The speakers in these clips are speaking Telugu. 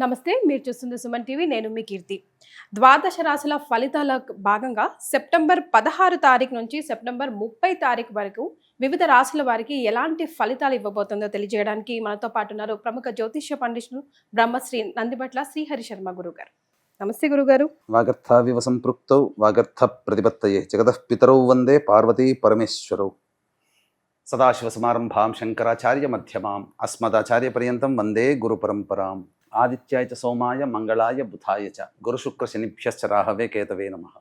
నమస్తే, మీరు చూస్తుంది సుమన్ టీవీ. నేను మీ కీర్తి. ద్వాదశ రాశుల ఫలితాల భాగంగా సెప్టెంబర్ 16 తారీఖు నుంచి సెప్టెంబర్ 30 తారీఖు వరకు వివిధ రాశుల వారికి ఎలాంటి ఫలితాలు ఇవ్వబోతుందో తెలియజేయడానికి మనతో పాటు ఉన్నారు ప్రముఖ జ్యోతిష్య పండితులు బ్రహ్మశ్రీ నందిబట్ల శ్రీహరి శర్మ గురువు గారు. నమస్తే గురుగారు. వాగర్థావివ సంపృక్తౌ వాగర్థ ప్రతిపత్తయే జగతః పితరౌ వందే పార్వతీ పరమేశ్వరౌ. సదాశివ సమారంభాం శంకరాచార్య మధ్యమాం అస్మదాచార్య పర్యంతం వందే గురు పరంపరాం. ఆదిత్యాయ చ సోమాయ మంగళాయ బుధాయ చ గురుశుక్ర శనిభ్యశ్చ రాహవే కేతవే నమః.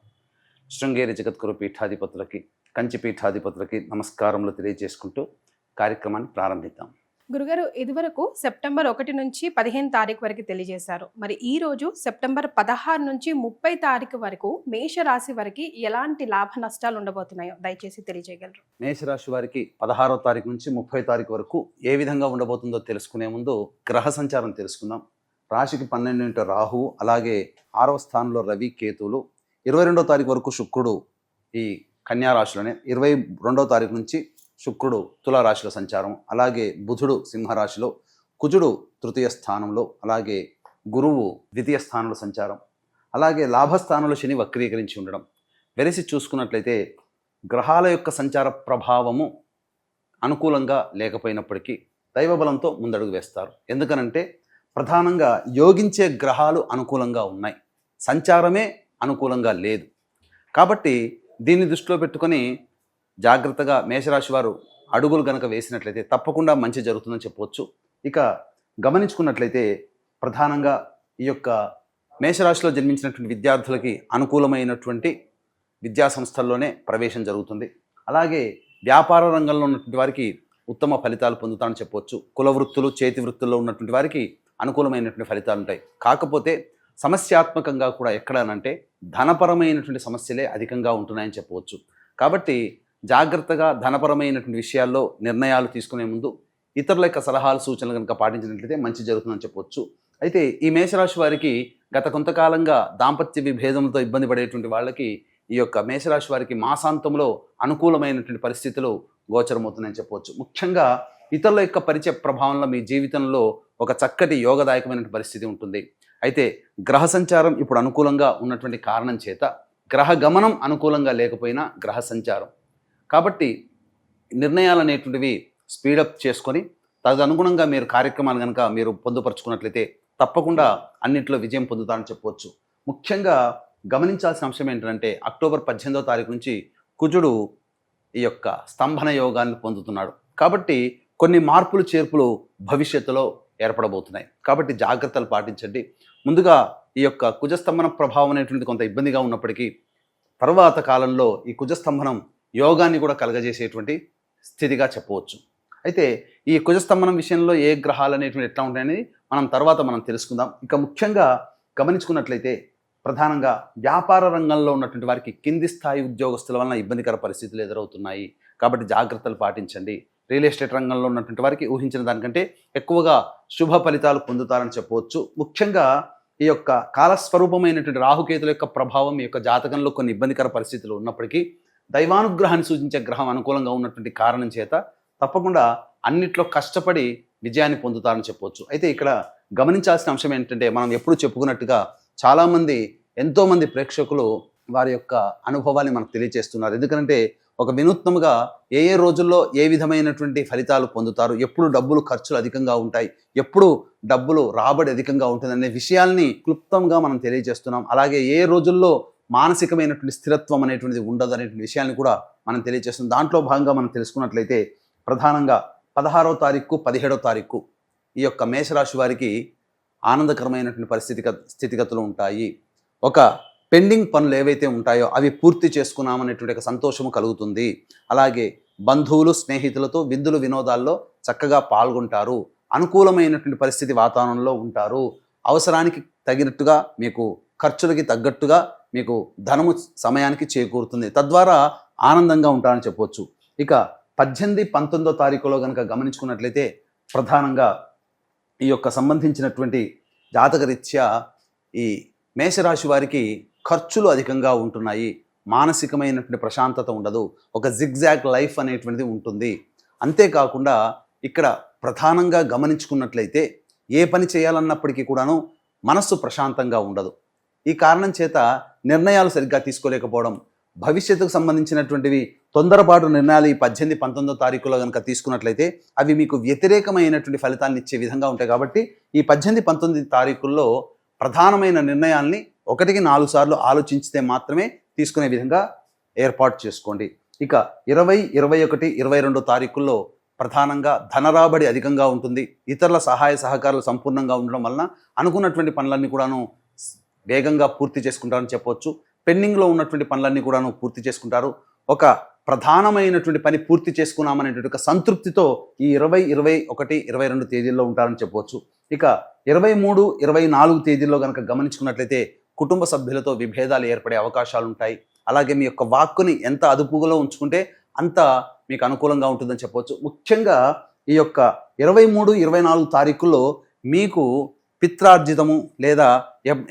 శృంగేరి జగద్గురు పీఠాధిపతులకి, కంచి పీఠాధిపతులకి నమస్కారములు తెలియజేసుకుంటూ కార్యక్రమాన్ని ప్రారంభిద్దాం. గురుగారు, ఇదివరకు సెప్టెంబర్ 1 నుంచి 15 తారీఖు వరకు తెలియజేశారు. మరి ఈ రోజు సెప్టెంబర్ 16 నుంచి 30 తారీఖు వరకు మేషరాశి వారికి ఎలాంటి లాభ నష్టాలు ఉండబోతున్నాయో దయచేసి తెలియజేయగలరు? మేషరాశి వారికి 16వ తారీఖు నుంచి 30 తారీఖు వరకు ఏ విధంగా ఉండబోతుందో తెలుసుకునే ముందు గ్రహ సంచారం తెలుసుకుందాం. రాశికి 12 రాహువు, అలాగే 6వ స్థానంలో రవి, కేతువులు. 22వ తారీఖు వరకు శుక్రుడు ఈ కన్యా రాశిలోనే, 22వ తారీఖు నుంచి శుక్రుడు తులారాశిలో సంచారం, అలాగే బుధుడు సింహరాశిలో, కుజుడు తృతీయ స్థానంలో, అలాగే గురువు ద్వితీయ స్థానంలో సంచారం, అలాగే లాభస్థానంలో శని వక్రీకరించి ఉండడం. వెరసి చూసుకున్నట్లయితే గ్రహాల యొక్క సంచార ప్రభావము అనుకూలంగా లేకపోయినప్పటికీ దైవబలంతో ముందడుగు వేస్తారు. ఎందుకనంటే ప్రధానంగా యోగించే గ్రహాలు అనుకూలంగా ఉన్నాయి, సంచారమే అనుకూలంగా లేదు. కాబట్టి దీన్ని దృష్టిలో పెట్టుకొని జాగ్రత్తగా మేషరాశి వారు అడుగులు గనక వేసినట్లయితే తప్పకుండా మంచి జరుగుతుందని చెప్పవచ్చు. ఇక గమనించుకున్నట్లయితే ప్రధానంగా ఈ యొక్క మేషరాశిలో జన్మించినటువంటి విద్యార్థులకి అనుకూలమైనటువంటి విద్యా సంస్థల్లోనే ప్రవేశం జరుగుతుంది. అలాగే వ్యాపార రంగంలో ఉన్నటువంటి వారికి ఉత్తమ ఫలితాలు పొందుతారని చెప్పవచ్చు. కుల వృత్తులు, చేతి వృత్తుల్లో ఉన్నటువంటి వారికి అనుకూలమైనటువంటి ఫలితాలు ఉంటాయి. కాకపోతే సమస్యాత్మకంగా కూడా ఎక్కడనంటే ధనపరమైనటువంటి సమస్యలే అధికంగా ఉంటున్నాయని చెప్పవచ్చు. కాబట్టి జాగ్రత్తగా ధనపరమైనటువంటి విషయాల్లో నిర్ణయాలు తీసుకునే ముందు ఇతరుల యొక్క సలహాలు, సూచనలు కనుక పాటించినట్లయితే మంచి జరుగుతుందని చెప్పవచ్చు. అయితే ఈ మేషరాశి వారికి గత కొంతకాలంగా దాంపత్య విభేదంతో ఇబ్బంది పడేటువంటి వాళ్ళకి ఈ యొక్క మేషరాశి వారికి మాసాంతంలో అనుకూలమైనటువంటి పరిస్థితులు గోచరమవుతున్నాయని చెప్పవచ్చు. ముఖ్యంగా ఇతరుల యొక్క పరిచయ ప్రభావంలో మీ జీవితంలో ఒక చక్కటి యోగదాయకమైన పరిస్థితి ఉంటుంది. అయితే గ్రహ సంచారం ఇప్పుడు అనుకూలంగా ఉన్నటువంటి కారణం చేత, గ్రహ గమనం అనుకూలంగా లేకపోయినా గ్రహ సంచారం కాబట్టి నిర్ణయాలు అనేటువంటివి స్పీడప్ చేసుకొని తదనుగుణంగా మీరు కార్యక్రమాలు కనుక మీరు పొందుపరుచుకున్నట్లయితే తప్పకుండా అన్నింటిలో విజయం పొందుతారని చెప్పవచ్చు. ముఖ్యంగా గమనించాల్సిన అంశం ఏంటంటే అక్టోబర్ 18వ తారీఖు నుంచి కుజుడు ఈ యొక్క స్తంభన యోగాన్ని పొందుతున్నాడు. కాబట్టి కొన్ని మార్పులు చేర్పులు భవిష్యత్తులో ఏర్పడబోతున్నాయి. కాబట్టి జాగ్రత్తలు పాటించండి. ముందుగా ఈ యొక్క కుజస్తంభన ప్రభావం అనేటువంటి కొంత ఇబ్బందిగా ఉన్నప్పటికీ తర్వాత కాలంలో ఈ కుజస్తంభనం యోగాన్ని కూడా కలగజేసేటువంటి స్థితిగా చెప్పవచ్చు. అయితే ఈ కుజస్తంభనం విషయంలో ఏ గ్రహాలు అనేటువంటి ఎట్లా ఉంటాయనేది మనం తెలుసుకుందాం. ఇక ముఖ్యంగా గమనించుకున్నట్లయితే ప్రధానంగా వ్యాపార రంగంలో ఉన్నటువంటి వారికి కింది స్థాయి ఉద్యోగస్తుల వలన ఇబ్బందికర పరిస్థితులు ఎదురవుతున్నాయి. కాబట్టి జాగ్రత్తలు పాటించండి. రియల్ ఎస్టేట్ రంగంలో ఉన్నటువంటి వారికి ఊహించిన దానికంటే ఎక్కువగా శుభ ఫలితాలు పొందుతారని చెప్పవచ్చు. ముఖ్యంగా ఈ యొక్క కాలస్వరూపమైనటువంటి రాహుకేతుల యొక్క ప్రభావం మీ యొక్క జాతకంలో కొన్ని ఇబ్బందికర పరిస్థితులు ఉన్నప్పటికీ దైవానుగ్రహాన్ని సూచించే గ్రహం అనుకూలంగా ఉన్నటువంటి కారణం చేత తప్పకుండా అన్నిట్లో కష్టపడి విజయాన్ని పొందుతారని చెప్పవచ్చు. అయితే ఇక్కడ గమనించాల్సిన అంశం ఏంటంటే మనం ఎప్పుడు చెప్పుకున్నట్టుగా చాలామంది, ఎంతోమంది ప్రేక్షకులు వారి యొక్క అనుభవాన్ని మనకు తెలియజేస్తున్నారు. ఎందుకంటే ఒక వినూత్నంగా ఏ రోజుల్లో ఏ విధమైనటువంటి ఫలితాలు పొందుతారు, ఎప్పుడు డబ్బులు ఖర్చులు అధికంగా ఉంటాయి, ఎప్పుడు డబ్బులు రాబడి అధికంగా ఉంటుంది అనే విషయాల్ని క్లుప్తంగా మనం తెలియజేస్తున్నాం. అలాగే ఏ రోజుల్లో మానసికమైనటువంటి స్థిరత్వం అనేటువంటిది ఉండదు అనేటువంటి విషయాన్ని కూడా మనం తెలియజేస్తున్నాం. దాంట్లో భాగంగా మనం తెలుసుకున్నట్లయితే ప్రధానంగా 16వ తారీఖు 17వ తారీఖు ఈ యొక్క మేషరాశి వారికి ఆనందకరమైనటువంటి స్థితిగతులు ఉంటాయి. ఒక పెండింగ్ పనులు ఏవైతే ఉంటాయో అవి పూర్తి చేసుకున్నామనేటువంటి ఒక సంతోషము కలుగుతుంది. అలాగే బంధువులు, స్నేహితులతో విందులు వినోదాల్లో చక్కగా పాల్గొంటారు. అనుకూలమైనటువంటి పరిస్థితి వాతావరణంలో ఉంటారు. అవసరానికి తగినట్టుగా, మీకు ఖర్చులకి తగ్గట్టుగా మీకు ధనము సమయానికి చేకూరుతుంది. తద్వారా ఆనందంగా ఉంటారని చెప్పవచ్చు. ఇక 18, 19వ తారీఖులో కనుక గమనించుకున్నట్లయితే ప్రధానంగా ఈ యొక్క సంబంధించినటువంటి జాతకరీత్యా ఈ మేషరాశి వారికి ఖర్చులు అధికంగా ఉంటున్నాయి. మానసికమైనటువంటి ప్రశాంతత ఉండదు. ఒక జిగ్జాగ్ లైఫ్ అనేటువంటిది ఉంటుంది. అంతేకాకుండా ఇక్కడ ప్రధానంగా గమనించుకున్నట్లయితే ఏ పని చేయాలన్నప్పటికీ కూడాను మనస్సు ప్రశాంతంగా ఉండదు. ఈ కారణం చేత నిర్ణయాలు సరిగ్గా తీసుకోలేకపోవడం, భవిష్యత్తుకు సంబంధించినటువంటివి తొందరపాటు నిర్ణయాలు ఈ 18, 19 తారీఖులో కనుక తీసుకున్నట్లయితే అవి మీకు వ్యతిరేకమైనటువంటి ఫలితాలను ఇచ్చే విధంగా ఉంటాయి. కాబట్టి ఈ 18, 19 తారీఖుల్లో ప్రధానమైన నిర్ణయాల్ని 1కి 4 సార్లు ఆలోచించితే మాత్రమే తీసుకునే విధంగా ఏర్పాటు చేసుకోండి. ఇక 20, 21, 22 తారీఖుల్లో ప్రధానంగా ధనరాబడి అధికంగా ఉంటుంది. ఇతరుల సహాయ సహకారాలు సంపూర్ణంగా ఉండడం వలన అనుకున్నటువంటి పనులన్నీ కూడాను వేగంగా పూర్తి చేసుకుంటారని చెప్పవచ్చు. పెండింగ్లో ఉన్నటువంటి పనులన్నీ కూడాను పూర్తి చేసుకుంటారు. ఒక ప్రధానమైనటువంటి పని పూర్తి చేసుకున్నామనేటువంటి ఒక సంతృప్తితో ఈ 20, 21, 22 తేదీల్లో ఉంటారని చెప్పవచ్చు. ఇక 23, 24 తేదీల్లో కనుక గమనించుకున్నట్లయితే కుటుంబ సభ్యులతో విభేదాలు ఏర్పడే అవకాశాలు ఉంటాయి. అలాగే మీ యొక్క వాక్కుని ఎంత అదుపులో ఉంచుకుంటే అంత మీకు అనుకూలంగా ఉంటుందని చెప్పవచ్చు. ముఖ్యంగా ఈ యొక్క 23, 24 తారీఖుల్లో మీకు పిత్రార్జితము లేదా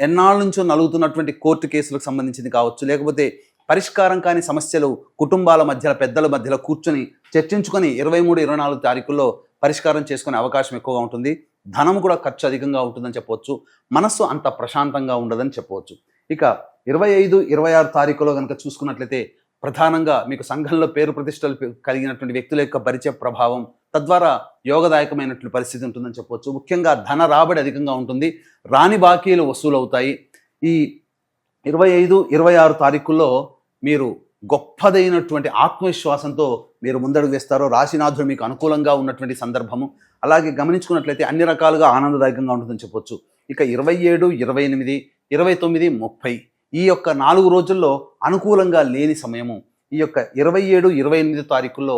ఎన్నాళ్ళ నుంచో నలుగుతున్నటువంటి కోర్టు కేసులకు సంబంధించింది కావచ్చు, లేకపోతే పరిష్కారం కాని సమస్యలు కుటుంబాల మధ్యలో పెద్దల మధ్యలో కూర్చొని చర్చించుకొని 23, 24 తారీఖుల్లో పరిష్కారం చేసుకునే అవకాశం ఎక్కువగా ఉంటుంది. ధనం కూడా ఖర్చు అధికంగా ఉంటుందని చెప్పవచ్చు. మనస్సు అంత ప్రశాంతంగా ఉండదని చెప్పవచ్చు. ఇక 25, 26 తారీఖులో కనుక చూసుకున్నట్లయితే ప్రధానంగా మీకు సంఘంలో పేరు ప్రతిష్టలు కలిగినటువంటి వ్యక్తుల యొక్క పరిచయ ప్రభావం తద్వారా యోగదాయకమైనటువంటి పరిస్థితి ఉంటుందని చెప్పవచ్చు. ముఖ్యంగా ధన రాబడి అధికంగా ఉంటుంది. రాని బాకీలు వసూలవుతాయి. ఈ 25, 26 తారీఖుల్లో మీరు గొప్పదైనటువంటి ఆత్మవిశ్వాసంతో మీరు ముందడుగు వేస్తారో రాశినాథుడు మీకు అనుకూలంగా ఉన్నటువంటి సందర్భము. అలాగే గమనించుకున్నట్లయితే అన్ని రకాలుగా ఆనందదాయకంగా ఉంటుందని చెప్పొచ్చు. ఇక 27, 28, 29, 30 ఈ యొక్క 4 రోజుల్లో అనుకూలంగా లేని సమయము. ఈ యొక్క 27, 28 తారీఖుల్లో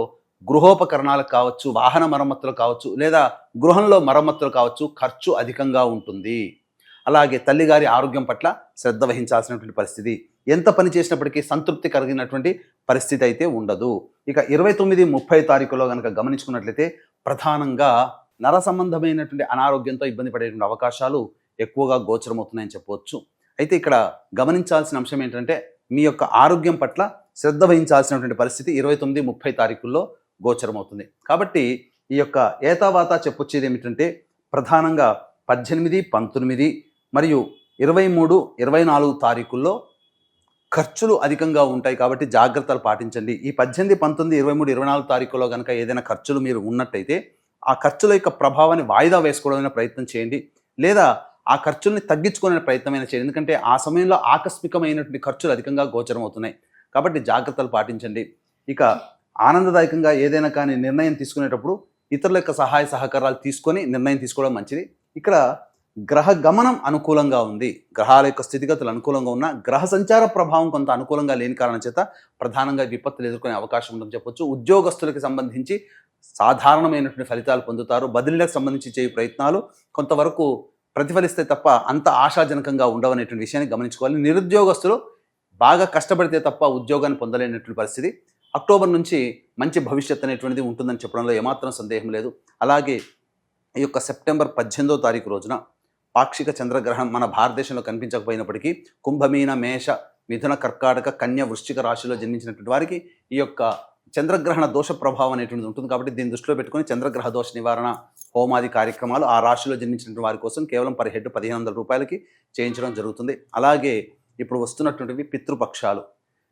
గృహోపకరణాలకు కావచ్చు, వాహన మరమ్మతులు కావచ్చు, లేదా గృహంలో మరమ్మతులు కావచ్చు, ఖర్చు అధికంగా ఉంటుంది. అలాగే తల్లిగారి ఆరోగ్యం పట్ల శ్రద్ధ వహించాల్సినటువంటి పరిస్థితి. ఎంత పని చేసినప్పటికీ సంతృప్తి కలిగినటువంటి పరిస్థితి అయితే ఉండదు. ఇక 29, 30 తారీఖులో కనుక గమనించుకున్నట్లయితే ప్రధానంగా నర సంబంధమైనటువంటి అనారోగ్యంతో ఇబ్బంది పడేటువంటి అవకాశాలు ఎక్కువగా గోచరమవుతున్నాయని చెప్పవచ్చు. అయితే ఇక్కడ గమనించాల్సిన అంశం ఏంటంటే మీ యొక్క ఆరోగ్యం పట్ల శ్రద్ధ వహించాల్సినటువంటి పరిస్థితి 29, 30 తారీఖుల్లో గోచరమవుతుంది. కాబట్టి ఈ యొక్క ఏతావాత చెప్పొచ్చేది ఏమిటంటే ప్రధానంగా 18, 19 మరియు 23, 24 తారీఖుల్లో ఖర్చులు అధికంగా ఉంటాయి. కాబట్టి జాగ్రత్తలు పాటించండి. ఈ 18, 19, 23, 24 తారీఖుల్లో కనుక ఏదైనా ఖర్చులు మీరు ఉన్నట్టయితే ఆ ఖర్చుల యొక్క ప్రభావాన్ని వాయిదా వేసుకోవడానికి ప్రయత్నం చేయండి, లేదా ఆ ఖర్చుల్ని తగ్గించుకునే ప్రయత్నమైనా చేయండి. ఎందుకంటే ఆ సమయంలో ఆకస్మికమైనటువంటి ఖర్చులు అధికంగా గోచరం అవుతున్నాయి. కాబట్టి జాగ్రత్తలు పాటించండి. ఇక ఆనందదాయకంగా ఏదైనా కానీ నిర్ణయం తీసుకునేటప్పుడు ఇతరుల యొక్క సహాయ సహకారాలు తీసుకొని నిర్ణయం తీసుకోవడం మంచిది. ఇక్కడ గ్రహ గమనం అనుకూలంగా ఉంది. గ్రహాల యొక్క స్థితిగతులు అనుకూలంగా ఉన్న గ్రహ సంచార ప్రభావం కొంత అనుకూలంగా లేని కారణం చేత ప్రధానంగా విపత్తులు ఎదుర్కొనే అవకాశం ఉందని చెప్పొచ్చు. ఉద్యోగస్తులకు సంబంధించి సాధారణమైనటువంటి ఫలితాలు పొందుతారు. బదిలీలకు సంబంధించి చేయు ప్రయత్నాలు కొంతవరకు ప్రతిఫలిస్తే తప్ప అంత ఆశాజనకంగా ఉండవనేటువంటి విషయాన్ని గమనించుకోవాలి. నిరుద్యోగస్తులు బాగా కష్టపడితే తప్ప ఉద్యోగాన్ని పొందలేనటువంటి పరిస్థితి. అక్టోబర్ నుంచి మంచి భవిష్యత్ అనేటువంటిది ఉంటుందని చెప్పడంలో ఏమాత్రం సందేహం లేదు. అలాగే ఈ యొక్క సెప్టెంబర్ 18వ తారీఖు రోజున పాక్షిక చంద్రగ్రహణం మన భారతదేశంలో కనిపించకపోయినప్పటికీ కుంభమీన, మేష, మిథున, కర్కాటక, కన్య, వృశ్చిక రాశిలో జన్మించినటువంటి వారికి ఈ యొక్క చంద్రగ్రహణ దోష ప్రభావం అనేటువంటిది ఉంటుంది. కాబట్టి దీన్ని దృష్టిలో పెట్టుకొని చంద్రగ్రహ దోష నివారణ హోమాది కార్యక్రమాలు ఆ రాశిలో జన్మించినటువంటి వారి కోసం కేవలం పర్ హెడ్ 1500 రూపాయలకి చేయించడం జరుగుతుంది. అలాగే ఇప్పుడు వస్తున్నటువంటివి పితృపక్షాలు,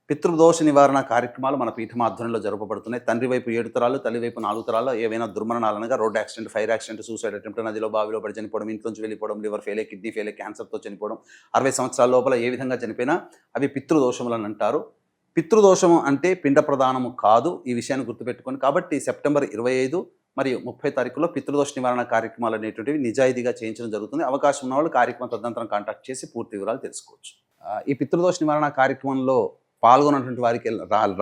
పితృదోష నివారణ కార్యక్రమాలు మన పీఠమాధ్వర్యంలో జరపబడుతున్నాయి. తండ్రి వైపు 7 తరాలు, తల్లి వైపు 4 తరాల్లో ఏవైనా దుర్మరణాలు అనగా road accident, fire accident, suicide attempt, నదిలో బావిలో పడి చనిపోవడం, ఇంట్లోంచి వెళ్ళిపోవడం, లివర్ ఫెయిల్, కిడ్నీ ఫెయిల్, క్యాన్సర్తో చనిపోవడం, 60 సంవత్సరాల లోపల ఏ విధంగా చనిపోయినా అవి పితృదోషములు అని అంటారు. పితృదోషము అంటే పిండ ప్రదానము కాదు. ఈ విషయాన్ని గుర్తుపెట్టుకొని కాబట్టి సెప్టెంబర్ 25 మరియు 30 తారీఖులో పితృదోష నివారణ కార్యక్రమాలు అనేటువంటివి నిజాయితీగా చేయించడం జరుగుతుంది. అవకాశం ఉన్న వాళ్ళు కార్యక్రమం తదనంతరం కాంటాక్ట్ చేసి పూర్తి వివరాలు తెలుసుకోవచ్చు. ఈ పితృదోష నివారణ కార్యక్రమంలో పాల్గొన్నటువంటి వారికి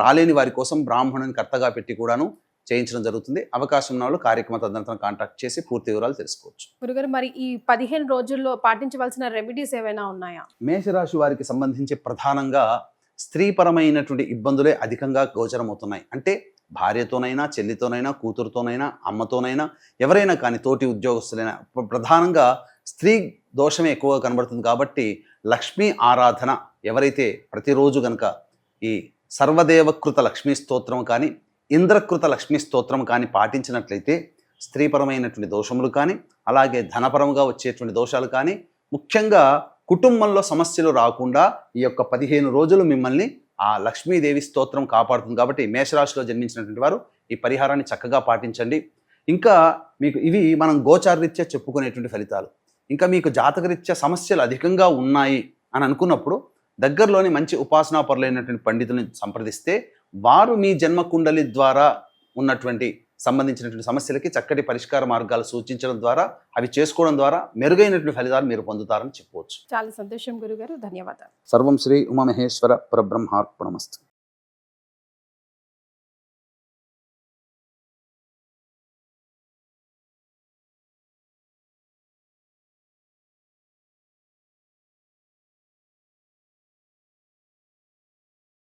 రాలేని వారి కోసం బ్రాహ్మణుని కర్తగా పెట్టి కూడాను చేయించడం జరుగుతుంది. అవకాశం ఉన్న వాళ్ళు కార్యక్రమం తదనంతరం కాంటాక్ట్ చేసి పూర్తి వివరాలు తెలుసుకోవచ్చు. గురుగారు, మరి ఈ 15 రోజుల్లో పాటించవలసిన రెమెడీస్ ఏమైనా ఉన్నాయా? మేషరాశి వారికి సంబంధించి ప్రధానంగా స్త్రీపరమైనటువంటి ఇబ్బందులే అధికంగా గోచరమవుతున్నాయి. అంటే భార్యతోనైనా, చెల్లితోనైనా, కూతురుతోనైనా, అమ్మతోనైనా, ఎవరైనా కానీ తోటి ఉద్యోగస్తులైనా ప్రధానంగా స్త్రీ దోషమే ఎక్కువగా కనబడుతుంది. కాబట్టి లక్ష్మీ ఆరాధన ఎవరైతే ప్రతిరోజు కనుక ఈ సర్వదేవకృత లక్ష్మీ స్తోత్రం కానీ, ఇంద్రకృత లక్ష్మీ స్తోత్రం కానీ పాటించినట్లయితే స్త్రీపరమైనటువంటి దోషములు కానీ, అలాగే ధనపరముగా వచ్చేటువంటి దోషాలు కానీ ముఖ్యంగా కుటుంబంలో సమస్యలు రాకుండా ఈ యొక్క 15 రోజులు మిమ్మల్ని ఆ లక్ష్మీదేవి స్తోత్రం కాపాడుతుంది. కాబట్టి మేషరాశిలో జన్మించినటువంటి వారు ఈ పరిహారాన్ని చక్కగా పాటించండి. ఇంకా మీకు ఇవి మనం గోచారరీత్యా చెప్పుకునేటువంటి ఫలితాలు. ఇంకా మీకు జాతకరీత్యా సమస్యలు అధికంగా ఉన్నాయి అని అనుకున్నప్పుడు దగ్గరలోని మంచి ఉపాసనా పరులైనటువంటి పండితులను సంప్రదిస్తే వారు మీ జన్మ కుండలి ద్వారా ఉన్నటువంటి సంబంధించినటువంటి సమస్యలకి చక్కటి పరిష్కార మార్గాలు సూచించడం ద్వారా అవి చేసుకోవడం ద్వారా మెరుగైనటువంటి ఫలితాలు మీరు పొందుతారని చెప్పవచ్చు. చాలా సంతోషం గురుగారు, ధన్యవాదాలు. సర్వం శ్రీ ఉమామహేశ్వర పరబ్రహ్మార్పణమస్తు.